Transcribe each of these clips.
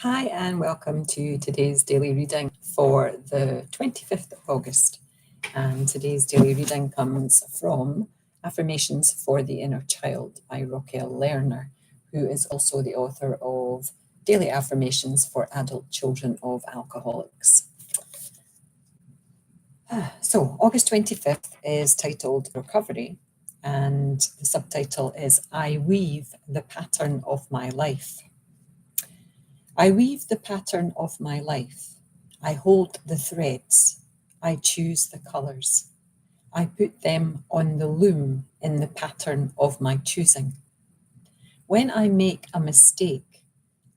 Hi, and welcome to today's daily reading for the 25th of August. And today's daily reading comes from Affirmations for the Inner Child by Rokelle Lerner, who is also the author of Daily Affirmations for Adult Children of Alcoholics. So, August 25th is titled Recovery, and the subtitle is I Weave the Pattern of My Life. I weave the pattern of my life. I hold the threads. I choose the colours. I put them on the loom in the pattern of my choosing. When I make a mistake,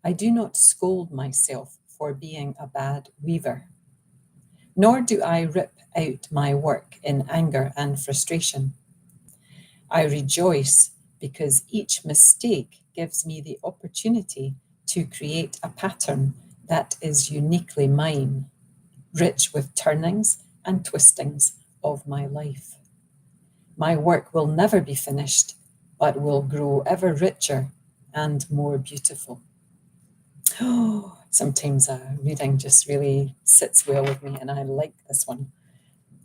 I do not scold myself for being a bad weaver, nor do I rip out my work in anger and frustration. I rejoice because each mistake gives me the opportunity to create a pattern that is uniquely mine, rich with turnings and twistings of my life. My work will never be finished, but will grow ever richer and more beautiful. Oh, sometimes reading just really sits well with me, and I like this one.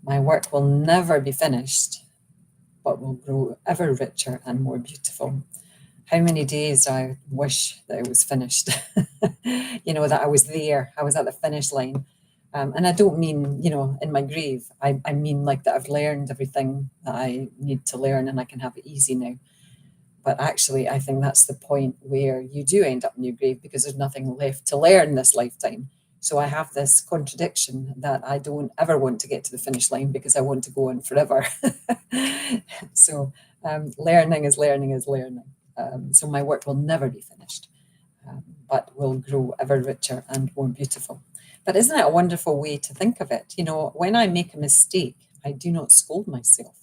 My work will never be finished, but will grow ever richer and more beautiful. How many days I wish that it was finished, that I was there, I was at the finish line. And I don't mean, in my grave. I mean like that I've learned everything that I need to learn and I can have it easy now. But actually, I think that's the point where you do end up in your grave because there's nothing left to learn this lifetime. So I have this contradiction that I don't ever want to get to the finish line because I want to go on forever. So learning is learning is learning. So my work will never be finished, but will grow ever richer and more beautiful. But isn't it a wonderful way to think of it? When I make a mistake, I do not scold myself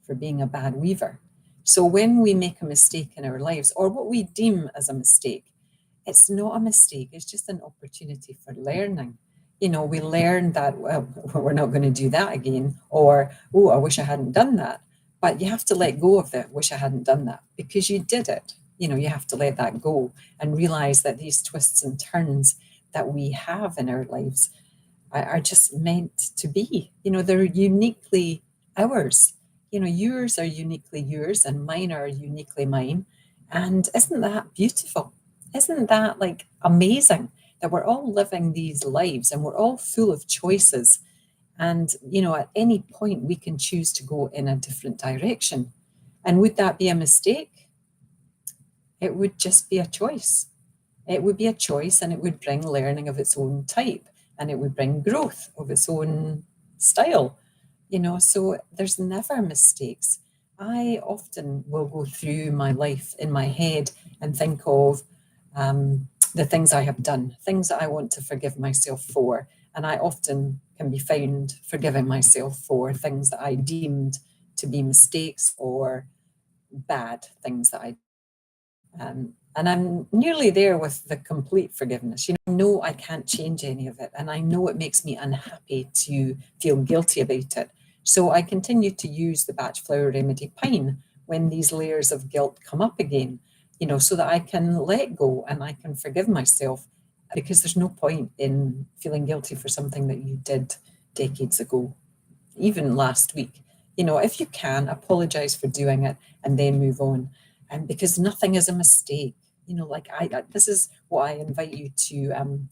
for being a bad weaver. So when we make a mistake in our lives, or what we deem as a mistake, it's not a mistake, it's just an opportunity for learning. We learn that, well, we're not going to do that again, or, oh, I wish I hadn't done that. But you have to let go of the wish I hadn't done that because you did it. You have to let that go and realize that these twists and turns that we have in our lives are just meant to be. They're uniquely ours. Yours are uniquely yours and mine are uniquely mine. And isn't that beautiful? Isn't that like amazing that we're all living these lives and we're all full of choices? And, at any point we can choose to go in a different direction. And would that be a mistake? It would just be a choice. It would be a choice and it would bring learning of its own type and it would bring growth of its own style. So there's never mistakes. I often will go through my life in my head and think of the things I have done, things that I want to forgive myself for. And I often can be found forgiving myself for things that I deemed to be mistakes or bad things that I and I'm nearly there with the complete forgiveness. I know I can't change any of it, and I know it makes me unhappy to feel guilty about it. So I continue to use the Batch Flower Remedy Pine when these layers of guilt come up again, so that I can let go and I can forgive myself, because there's no point in feeling guilty for something that you did decades ago, even last week. If you can, apologize for doing it and then move on. And because nothing is a mistake, this is what I invite you to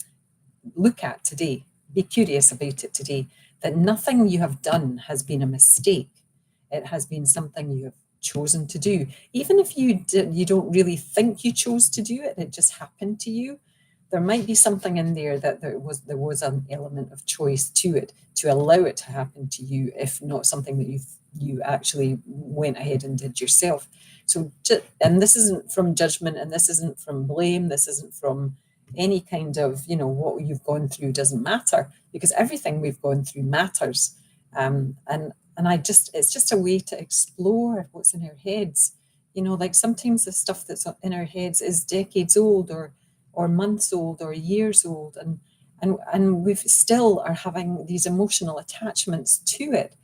look at today. Be curious about it today, that nothing you have done has been a mistake. It has been something you have chosen to do. Even if you don't really think you chose to do it, it just happened to you. There might be something in there that there was an element of choice to it, to allow it to happen to you, if not something that you actually went ahead and did yourself. So, and this isn't from judgment, and this isn't from blame, this isn't from any kind of, what you've gone through doesn't matter, because everything we've gone through matters. And it's just a way to explore what's in our heads. Like sometimes the stuff that's in our heads is decades old or months old or years old. And we still are having these emotional attachments to it.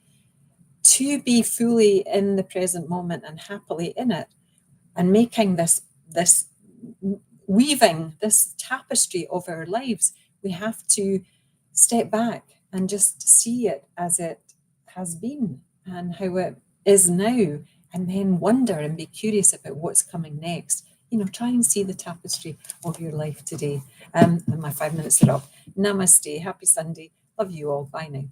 To be fully in the present moment and happily in it, and making this weaving this tapestry of our lives, we have to step back and just see it as it has been and how it is now, and then wonder and be curious about what's coming next. Try and see the tapestry of your life today. And my 5 minutes are up. Namaste. Happy Sunday. Love you all. Bye now.